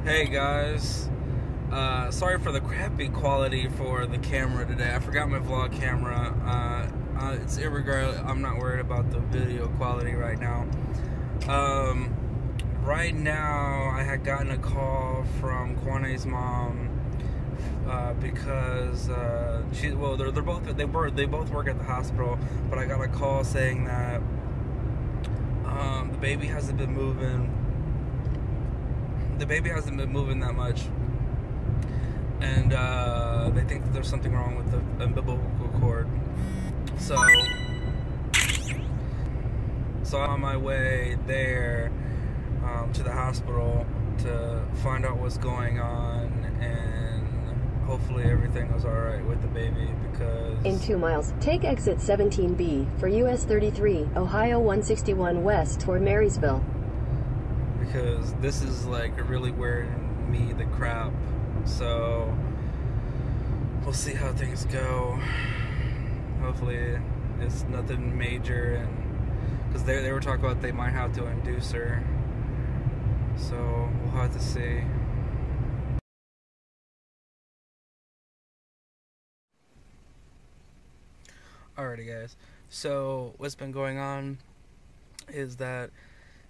Hey guys, sorry for the crappy quality for the camera today. I forgot my vlog camera. It's irregardless. I'm not worried about the video quality right now. Right now, I had gotten a call from Kwane's mom because they both work at the hospital, but I got a call saying that the baby hasn't been moving. The baby hasn't been moving that much, and they think that there's something wrong with the umbilical cord. So I'm on my way there to the hospital to find out what's going on, and hopefully everything was alright with the baby, because... In 2 miles, take exit 17B for US 33, Ohio 161 west toward Marysville. Because this is like really wearing me the crap. So we'll see how things go. Hopefully it's nothing major, and because they were talking about they might have to induce her. So we'll have to see. Alrighty guys, so what's been going on is that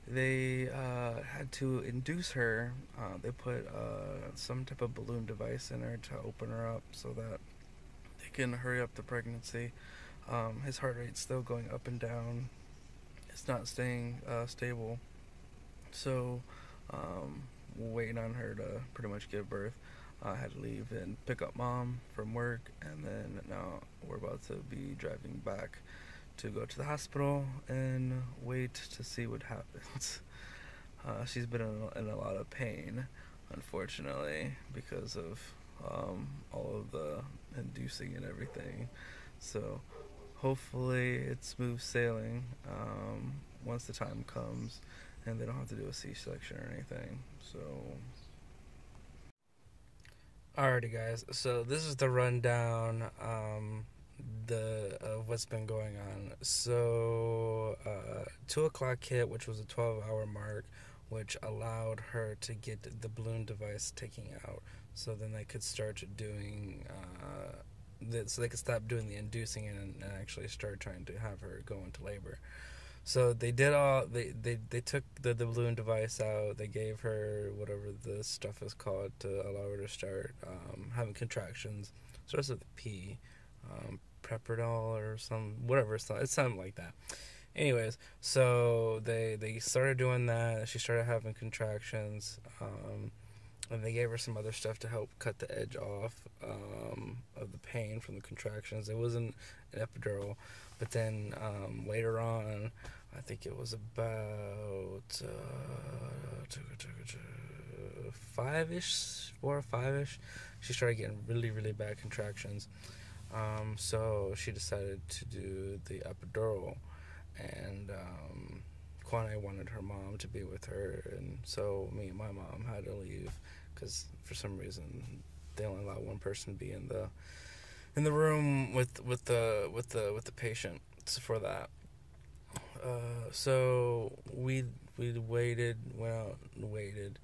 they had to induce her. They put some type of balloon device in her to open her up so that they can hurry up the pregnancy. His heart rate's still going up and down. It's not staying stable. So we're waiting on her to pretty much give birth. I had to leave and pick up mom from work, and then now we're about to be driving back to go to the hospital and wait to see what happens. She's been in a lot of pain, unfortunately, because of all of the inducing and everything. So hopefully it's smooth sailing once the time comes and they don't have to do a C-section or anything. So alrighty guys, so this is the rundown of what's been going on. So 2 o'clock hit, which was a 12-hour mark, which allowed her to get the balloon device taken out, so then they could start doing so they could stop doing the inducing and actually start trying to have her go into labor. So they did all they took the balloon device out. They gave her whatever the stuff is called to allow her to start having contractions. Starts with P. Preperdol or whatever, it's something like that. Anyways, so they started doing that. She started having contractions, and they gave her some other stuff to help cut the edge off of the pain from the contractions. It wasn't an epidural, but then later on, I think it was about 4 or 5-ish, she started getting really, really bad contractions. So she decided to do the epidural, and Kwane wanted her mom to be with her, and so me and my mom had to leave because for some reason they only allow one person to be in the room with the patient for that. So we waited, went out and waited.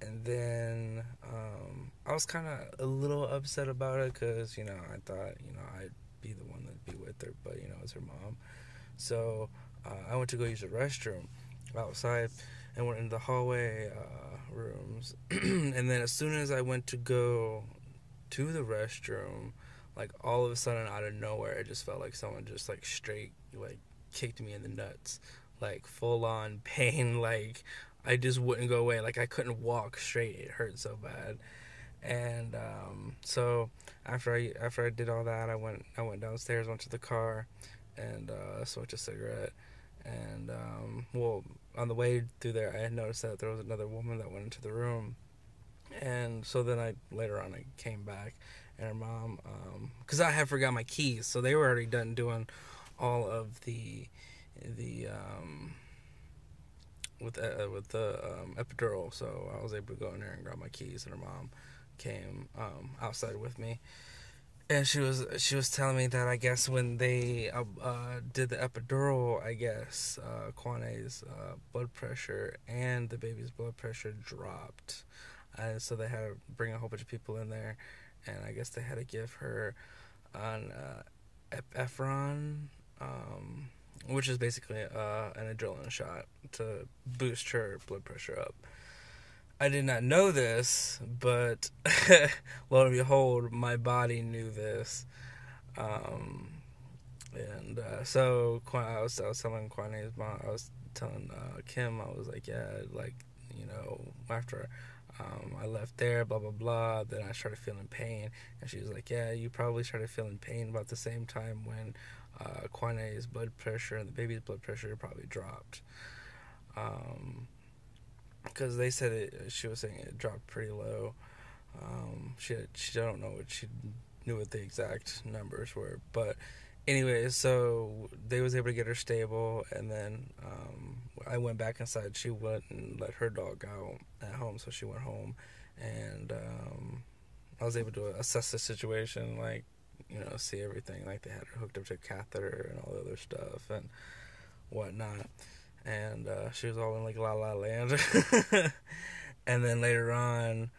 And then I was kind of a little upset about it because, I thought, I'd be the one that'd be with her, but, it's her mom. So I went to go use the restroom outside and went into the hallway rooms. And then as soon as I went to go to the restroom, like all of a sudden out of nowhere, it just felt like someone just like straight like kicked me in the nuts, like full on pain, like I just wouldn't go away. Like I couldn't walk straight. It hurt so bad. And so after I did all that, I went downstairs, went to the car, and smoked a cigarette. And on the way through there, I had noticed that there was another woman that went into the room. And so then later on I came back, and her mom, because I had forgot my keys, so they were already done doing all of the with the epidural, so I was able to go in there and grab my keys, and her mom came outside with me. And she was telling me that I guess when they did the epidural, I guess Kwane's blood pressure and the baby's blood pressure dropped, and so they had to bring a whole bunch of people in there, and I guess they had to give her an Efron, which is basically an adrenaline shot to boost her blood pressure up. I did not know this, but lo and behold, my body knew this. Um, and so I was telling Kwane's mom, I was telling Kim, I was like, yeah, like, after I left there, blah, blah, blah, then I started feeling pain. And she was like, yeah, you probably started feeling pain about the same time when Kwane's blood pressure and the baby's blood pressure probably dropped. Because they said she was saying it dropped pretty low. She don't know what she knew what the exact numbers were, but anyways, so they was able to get her stable, and then I went back inside. She went and let her dog out at home, so she went home, and I was able to assess the situation, like, see everything, like they had her hooked up to a catheter and all the other stuff and whatnot. And she was all in like La La Land. And then later on,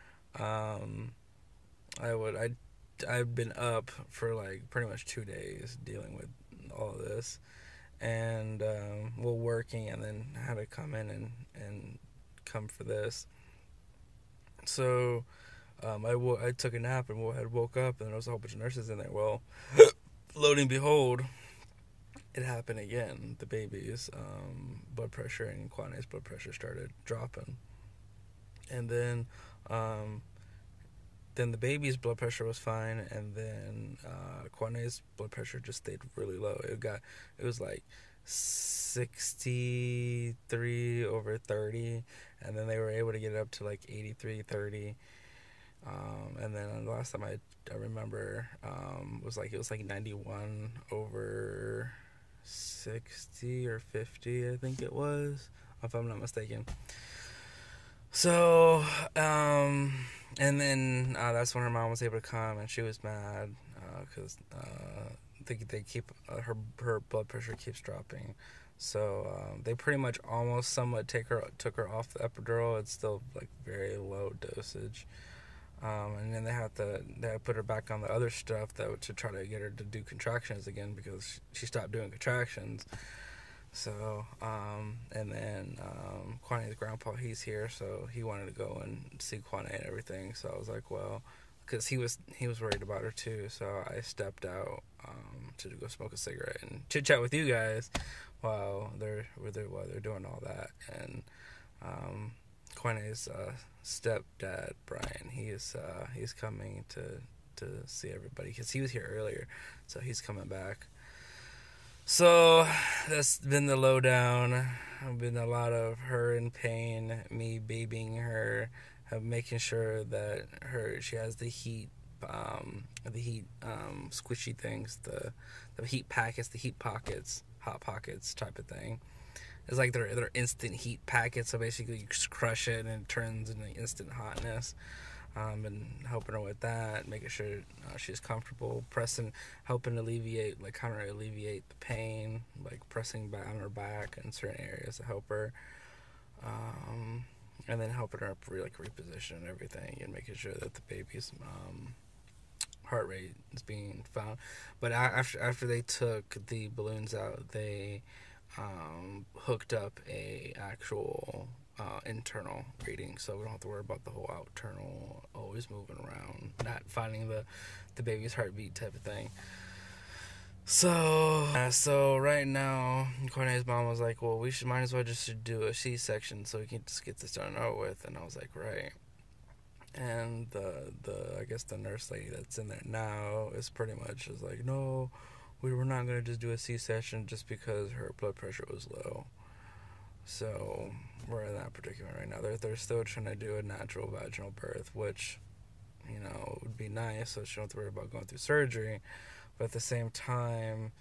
I've been up for like pretty much 2 days dealing with all of this, and working, and then had to come in and come for this. So I took a nap and had woke up, and there was a whole bunch of nurses in there. Well, lo and behold, it happened again. The baby's blood pressure and Kwane's blood pressure started dropping, and then the baby's blood pressure was fine, and then Kwane's blood pressure just stayed really low. It was like 63/30, and then they were able to get it up to like 83/30. And then the last time I remember was like, it was like 91/60 or 50, I think it was, if I'm not mistaken. So, and then that's when her mom was able to come, and she was mad because they keep her blood pressure keeps dropping. So they pretty much almost somewhat took her off the epidural. It's still like very low dosage. And then they had to put her back on the other stuff to try to get her to do contractions again, because she stopped doing contractions. So, and then Kwane's grandpa, he's here, so he wanted to go and see Kwane and everything. So I was like, well, because he was worried about her too. So I stepped out to go smoke a cigarette and chit chat with you guys while they're doing all that. And Kwane's stepdad, Brian, he's coming to see everybody, because he was here earlier, so he's coming back. So that's been the lowdown. I've been a lot of her in pain, me babying her, making sure that she has the heat squishy things, the heat packets, the heat pockets, hot pockets type of thing. It's like they're instant heat packets, so basically you just crush it and it turns into instant hotness. And helping her with that, making sure she's comfortable, helping alleviate the pain, like pressing back on her back in certain areas to help her, and then helping her reposition everything, and making sure that the baby's heart rate is being found. But after they took the balloons out, they hooked up a actual internal reading, so we don't have to worry about the whole external always moving around, not finding the baby's heartbeat type of thing. So right now, Cornet's mom was like, well, might as well just do a C-section so we can just get this done out with. And I was like, right. And I guess the nurse lady that's in there now is pretty much is like, no, we were not going to just do a C-section just because her blood pressure was low. So we're in that predicament right now. They're still trying to do a natural vaginal birth, which, would be nice, so she don't have to worry about going through surgery. But at the same time,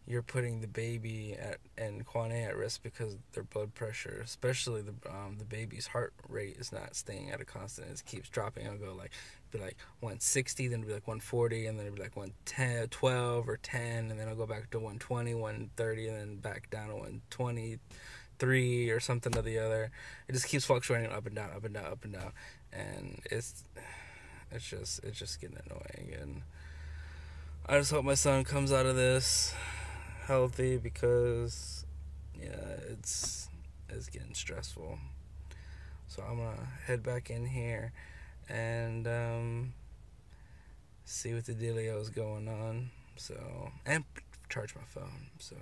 you're putting the baby and Kwane at risk because their blood pressure, especially the baby's heart rate, is not staying at a constant. It keeps dropping. It'll go like be like 160, then it'll be like 140, and then it'll be like 110, 12 or 10, and then it'll go back to 120, 130, and then back down to 123 or something or the other. It just keeps fluctuating up and down, up and down, up and down, and it's just getting annoying. And I just hope my son comes out of this healthy, because yeah, it's getting stressful. So I'm gonna head back in here and see what the dealio is going on. So, and charge my phone. So